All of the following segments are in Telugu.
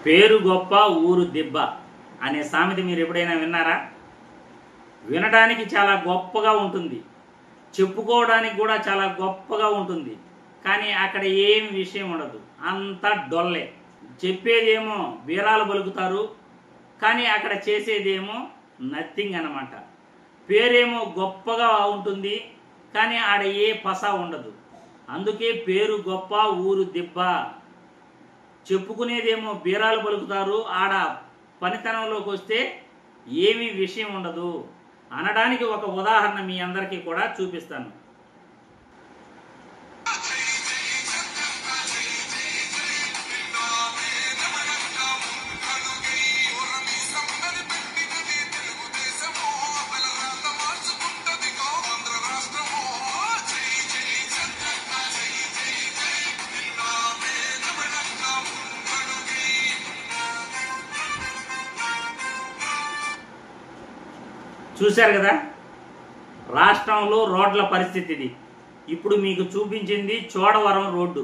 పేరు గొప్ప ఊరు దిబ్బ అనే సామెత మీరు ఎప్పుడైనా విన్నారా? వినడానికి చాలా గొప్పగా ఉంటుంది, చెప్పుకోవడానికి కూడా చాలా గొప్పగా ఉంటుంది. కానీ అక్కడ ఏం విషయం ఉండదు, అంతా డొల్లే. చెప్పేదేమో వీరాలు పలుకుతారు, కానీ అక్కడ చేసేదేమో నథింగ్ అన్నమాట. పేరేమో గొప్పగా ఉంటుంది, కానీ ఆడ ఏ పసా ఉండదు. అందుకే పేరు గొప్ప ఊరు దిబ్బ. చెప్పుకునేదేమో బీరాలు పలుకుతారు, ఆడ పనితనంలోకి వస్తే ఏమీ విషయం ఉండదు అనడానికి ఒక ఉదాహరణ మీ అందరికీ కూడా చూపిస్తాను. చూశారు కదా, రాష్ట్రంలో రోడ్ల పరిస్థితి ఇది. ఇప్పుడు మీకు చూపించింది చోడవరం రోడ్డు.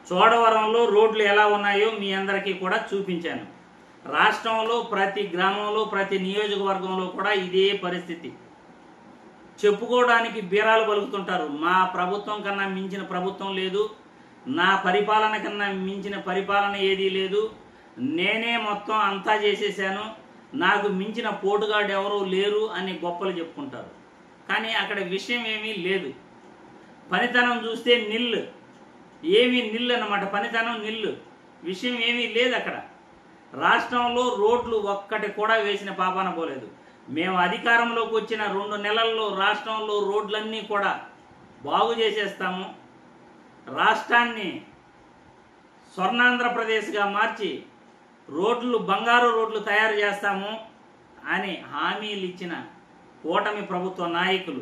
చోడవరంలో రోడ్లు ఎలా ఉన్నాయో మీ అందరికీ కూడా చూపించాను. రాష్ట్రంలో ప్రతి గ్రామంలో ప్రతి నియోజకవర్గంలో కూడా ఇదే పరిస్థితి. చెప్పుకోవడానికి బీరాలు పలుకుతుంటారు, మా ప్రభుత్వం కన్నా మించిన ప్రభుత్వం లేదు, నా పరిపాలన కన్నా మించిన పరిపాలన ఏదీ లేదు, నేనే మొత్తం అంతా చేసేసాను, నాకు మించిన పోటుగాడు ఎవరూ లేరు అని గొప్పలు చెప్పుకుంటారు. కానీ అక్కడ విషయం ఏమీ లేదు. పనితనం చూస్తే నిల్లు, ఏమీ నిల్లు అన్నమాట. పనితనం నిల్లు, విషయం ఏమీ లేదు అక్కడ. రాష్ట్రంలో రోడ్లు ఒక్కటి కూడా వేసిన పాపాన పోలేదు. మేము అధికారంలోకి వచ్చిన 2 నెలల్లో రాష్ట్రంలో రోడ్లన్నీ కూడా బాగు చేసేస్తాము, రాష్ట్రాన్ని స్వర్ణాంధ్రప్రదేశ్గా మార్చి రోడ్లు బంగారు రోడ్లు తయారు చేస్తాము అని హామీలు ఇచ్చిన కూటమి ప్రభుత్వ నాయకులు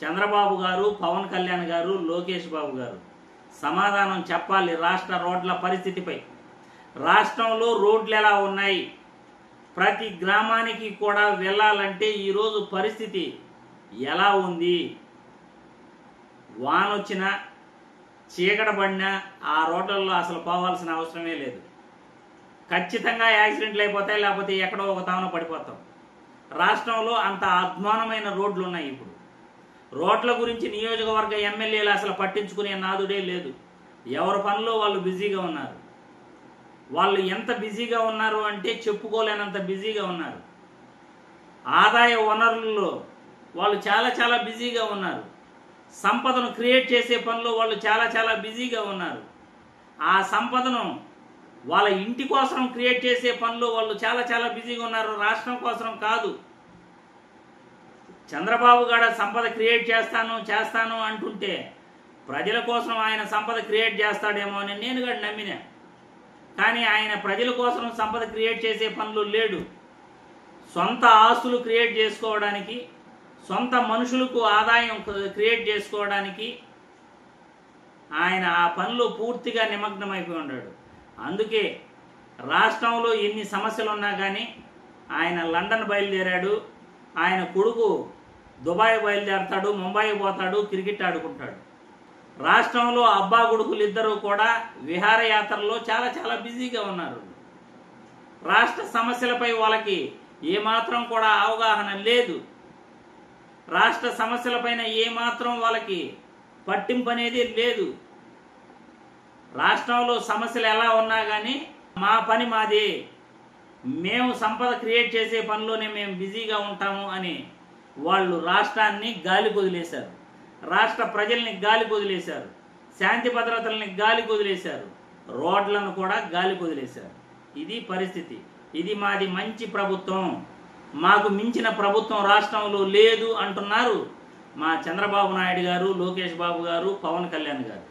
చంద్రబాబు గారు, పవన్ కళ్యాణ్ గారు, లోకేష్ బాబు గారు సమాధానం చెప్పాలి రాష్ట్ర రోడ్ల పరిస్థితిపై. రాష్ట్రంలో రోడ్లు ఎలా ఉన్నాయి, ప్రతి గ్రామానికి కూడా వెళ్ళాలంటే ఈరోజు పరిస్థితి ఎలా ఉంది? వానొచ్చినా చీకట పడినా ఆ రోడ్లలో అసలు పోవాల్సిన అవసరమే లేదు. ఖచ్చితంగా యాక్సిడెంట్లు అయిపోతాయి, లేకపోతే ఎక్కడో ఒక తావున పడిపోతాం. రాష్ట్రంలో అంత అధ్వానమైన రోడ్లు ఉన్నాయి. ఇప్పుడు రోడ్ల గురించి నియోజకవర్గ ఎమ్మెల్యేలు అసలు పట్టించుకునే నాదుడే లేదు. ఎవరి పనిలో వాళ్ళు బిజీగా ఉన్నారు. వాళ్ళు ఎంత బిజీగా ఉన్నారు అంటే చెప్పుకోలేనంత బిజీగా ఉన్నారు. ఆదాయ వనరుల్లో వాళ్ళు చాలా చాలా బిజీగా ఉన్నారు. సంపదను క్రియేట్ చేసే పనిలో వాళ్ళు చాలా చాలా బిజీగా ఉన్నారు. ఆ సంపదను వాళ్ళ ఇంటి కోసం క్రియేట్ చేసే పనులు వాళ్ళు చాలా చాలా బిజీగా ఉన్నారు, రాష్ట్రం కోసం కాదు. చంద్రబాబు గారు సంపద క్రియేట్ చేస్తాను అంటుంటే ప్రజల కోసం ఆయన సంపద క్రియేట్ చేస్తాడేమో అని నేను కూడా నమ్మినా. కానీ ఆయన ప్రజల కోసం సంపద క్రియేట్ చేసే పనులు లేడు. సొంత ఆస్తులు క్రియేట్ చేసుకోవడానికి, సొంత మనుషులకు ఆదాయం క్రియేట్ చేసుకోవడానికి ఆయన ఆ పనిలో పూర్తిగా నిమగ్నమైపోయి ఉన్నాడు. అందుకే రాష్ట్రంలో ఎన్ని సమస్యలు ఉన్నా కానీ ఆయన లండన్ బయలుదేరాడు, ఆయన కొడుకు దుబాయ్ బయలుదేరతాడు, ముంబై పోతాడు, క్రికెట్ ఆడుకుంటాడు. రాష్ట్రంలో అబ్బా కొడుకులు ఇద్దరూ కూడా విహారయాత్రల్లో చాలా చాలా బిజీగా ఉన్నారు. రాష్ట్ర సమస్యలపై వాళ్ళకి ఏమాత్రం కూడా అవగాహన లేదు. రాష్ట్ర సమస్యలపైన ఏమాత్రం వాళ్ళకి పట్టింపు అనేది లేదు. రాష్ట్రంలో సమస్యలు ఎలా ఉన్నా కానీ మా పని మాది, మేము సంపద క్రియేట్ చేసే పనిలోనే మేము బిజీగా ఉంటాము అని వాళ్ళు రాష్ట్రాన్ని గాలి కొదిలేశారు, రాష్ట్ర ప్రజల్ని గాలి కొదిలేశారు, శాంతి భద్రతల్ని గాలి కొదిలేశారు, రోడ్లను కూడా గాలి కొదిలేశారు. ఇది పరిస్థితి. ఇది మాది మంచి ప్రభుత్వం, మాకు మించిన ప్రభుత్వం రాష్ట్రంలో లేదు అంటున్నారు మా చంద్రబాబు నాయుడు గారు, లోకేష్ బాబు గారు, పవన్ కళ్యాణ్ గారు.